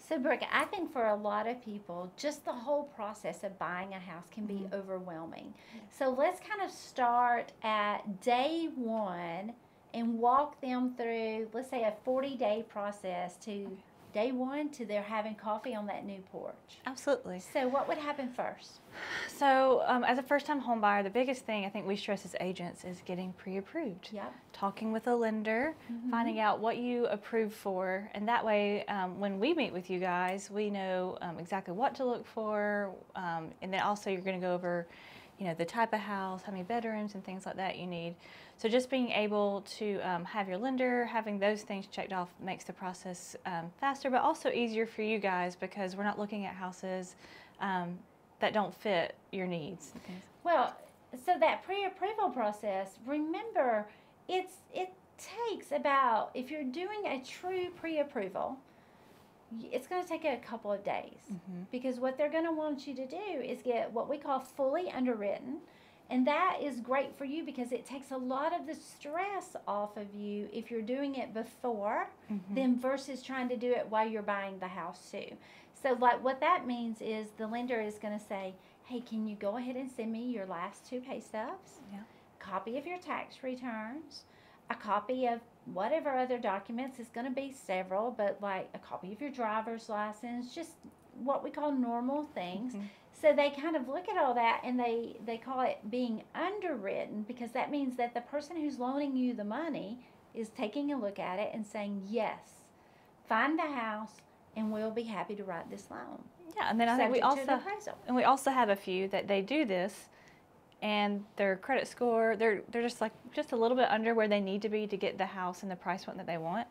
So, Brooke, I think for a lot of people, just the whole process of buying a house can be overwhelming. So, let's kind of start at day one and walk them through, let's say, a 40-day process to day one to they're having coffee on that new porch. Absolutely. So, what would happen first? So, as a first-time home buyer, the biggest thing I think we stress as agents is getting pre-approved. Yep. Talking with a lender, finding out what you approve for, and that way, when we meet with you guys, we know exactly what to look for, and then also you're going to go over, the type of house, how many bedrooms, and things like that you need. So just being able to have your lender, having those things checked off makes the process faster, but also easier for you guys because we're not looking at houses that don't fit your needs. Well, so that pre-approval process, remember, it takes about, if you're doing a true pre-approval, it's going to take a couple of days because what they're going to want you to do is get what we call fully underwritten. And that is great for you because it takes a lot of the stress off of you if you're doing it before then versus trying to do it while you're buying the house too. So like what that means is the lender is going to say, hey, can you go ahead and send me your last 2 pay stubs, copy of your tax returns, a copy of whatever other documents. It's going to be several, but like a copy of your driver's license, just what we call normal things. So they kind of look at all that and they call it being underwritten because that means that the person who's loaning you the money is taking a look at it and saying, yes, find the house and we'll be happy to write this loan. Yeah, and then I think we also have a few that they do this and their credit score, they're just a little bit under where they need to be to get the house and the price point that they want.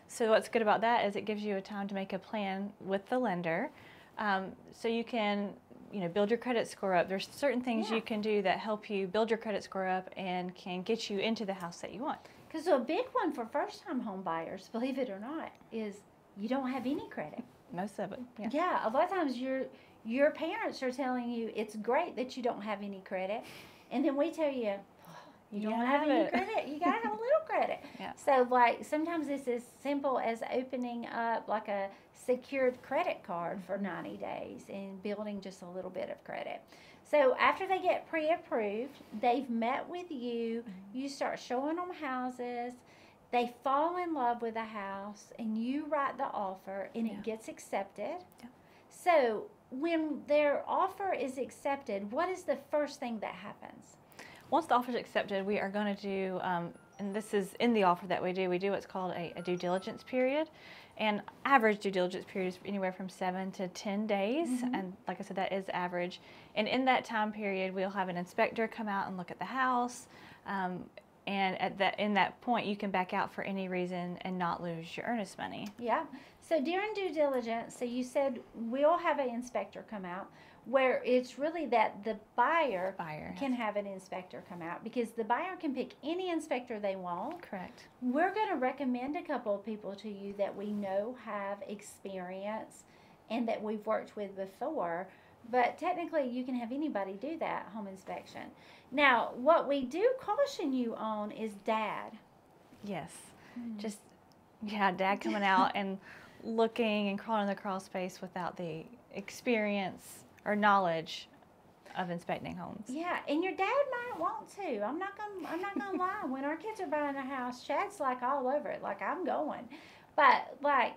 So what's good about that is it gives you a time to make a plan with the lender, so you can build your credit score up. There's certain things you can do that help you build your credit score up and can get you into the house that you want. Because a big one for first-time home buyers, believe it or not, is you don't have any credit. Most of it. Yeah, a lot of times your parents are telling you it's great that you don't have any credit, and then we tell you you don't have any credit. You gotta have a little credit. So like sometimes it's as simple as opening up like a secured credit card for 90 days and building just a little bit of credit. So after they get pre-approved, they've met with you, you start showing them houses, they fall in love with a house, and you write the offer, and it gets accepted. So when their offer is accepted, what is the first thing that happens? Once the offer is accepted, we are going to do, and this is in the offer that we do what's called a due diligence period. And average due diligence period is anywhere from 7 to 10 days. And like I said, that is average. And in that time period, we'll have an inspector come out and look at the house. And in that point, you can back out for any reason and not lose your earnest money. Yeah. So during due diligence, so you said we'll have an inspector come out, where it's really that the buyer can have an inspector come out because the buyer can pick any inspector they want. Correct. We're going to recommend a couple of people to you that we know have experience and that we've worked with before. But technically, you can have anybody do that home inspection. Now, what we do caution you on is dad. Yes. Just, dad coming out and looking and crawling in the crawl space without the experience or knowledge of inspecting homes. Yeah, and your dad might want to. I'm not gonna lie. When our kids are buying a house, Chad's like all over it, like I'm going. But like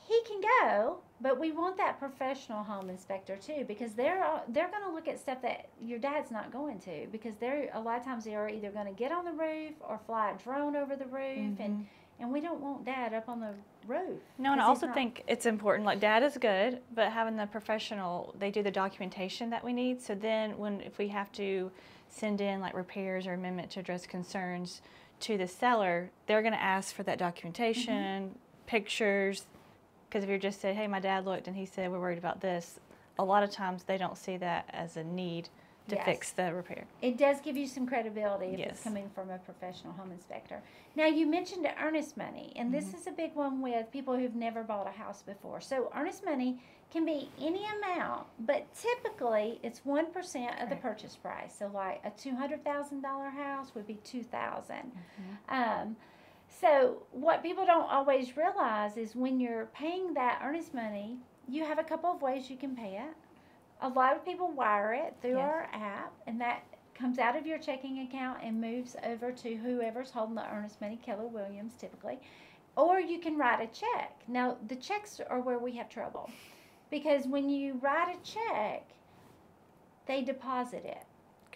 he can go, but we want that professional home inspector too because they're going to look at stuff that your dad's not going to because they're a lot of times they are either going to get on the roof or fly a drone over the roof and we don't want dad up on the roof. No, and I also think it's important, like dad is good, but having the professional, they do the documentation that we need. So then if we have to send in like repairs or amendment to address concerns to the seller, they're going to ask for that documentation, pictures, because if you just say, hey, my dad looked and he said we're worried about this, a lot of times they don't see that as a need to fix the repair. It does give you some credibility if it's coming from a professional home inspector. Now, you mentioned earnest money, and this is a big one with people who've never bought a house before. So earnest money can be any amount, but typically it's 1% of the purchase price. So like a $200,000 house would be $2,000. So what people don't always realize is when you're paying that earnest money, you have a couple of ways you can pay it. A lot of people wire it through Yes. our app, and that comes out of your checking account and moves over to whoever's holding the earnest money, Keller Williams typically. Or you can write a check. Now, the checks are where we have trouble because when you write a check, they deposit it.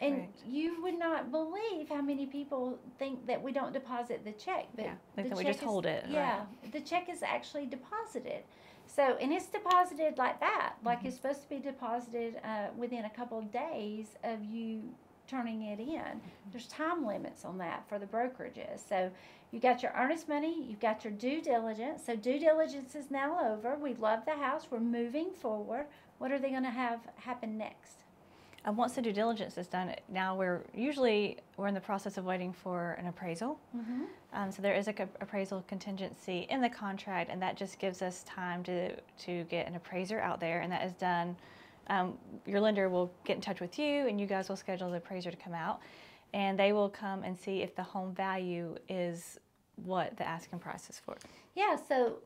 And Correct. you would not believe how many people think that we don't deposit the check, but Yeah, like the that we check just is, hold it, yeah, right. the check is actually deposited. So, and it's deposited like that, like it's supposed to be deposited within a couple of days of you turning it in. There's time limits on that for the brokerages. So, you got your earnest money, you've got your due diligence. So, due diligence is now over. We love the house. We're moving forward. What are they going to have happen next? Once the due diligence is done, now we're in the process of waiting for an appraisal. Mm-hmm. So there is a appraisal contingency in the contract, and that just gives us time to get an appraiser out there, and that is done. Your lender will get in touch with you, and you guys will schedule the appraiser to come out, and they will come and see if the home value is what the asking price is for. Yeah, so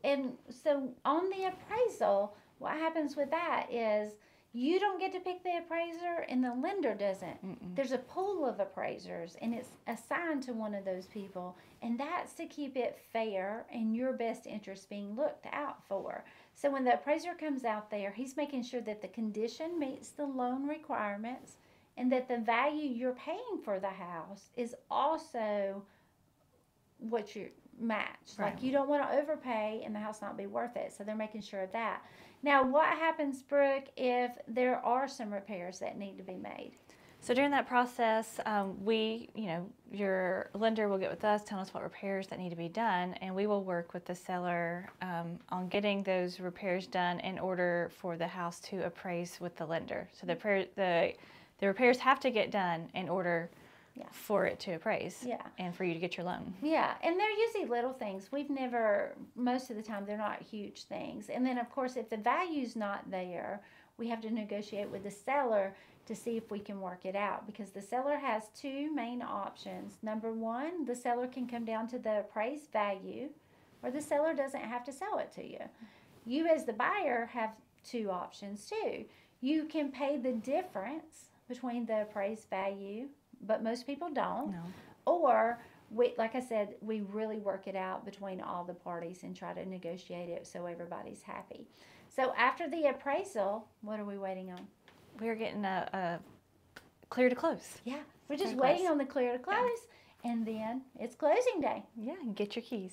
on the appraisal, what happens with that is you don't get to pick the appraiser and the lender doesn't. Mm-mm. There's a pool of appraisers and it's assigned to one of those people, and that's to keep it fair and your best interest being looked out for. So when the appraiser comes out there, he's making sure that the condition meets the loan requirements and that the value you're paying for the house is also what you match. Right. Like you don't want to overpay and the house not be worth it. So they're making sure of that. Now, what happens, Brooke, if there are some repairs that need to be made? So during that process, your lender will get with us, tell us what repairs that need to be done, and we will work with the seller on getting those repairs done in order for the house to appraise with the lender. So the repairs have to get done in order for it to appraise and for you to get your loan. Yeah, and they're usually little things. Most of the time, they're not huge things. And then, of course, if the value's not there, we have to negotiate with the seller to see if we can work it out, because the seller has two main options. Number one, the seller can come down to the appraised value, or the seller doesn't have to sell it to you. You as the buyer have two options too. You can pay the difference between the appraised value, but most people don't. No. Or, like I said, we really work it out between all the parties and try to negotiate it so everybody's happy. So after the appraisal, what are we waiting on? We're getting a clear to close. Yeah, we're just waiting on the clear to close, and then it's closing day. Yeah, and get your keys.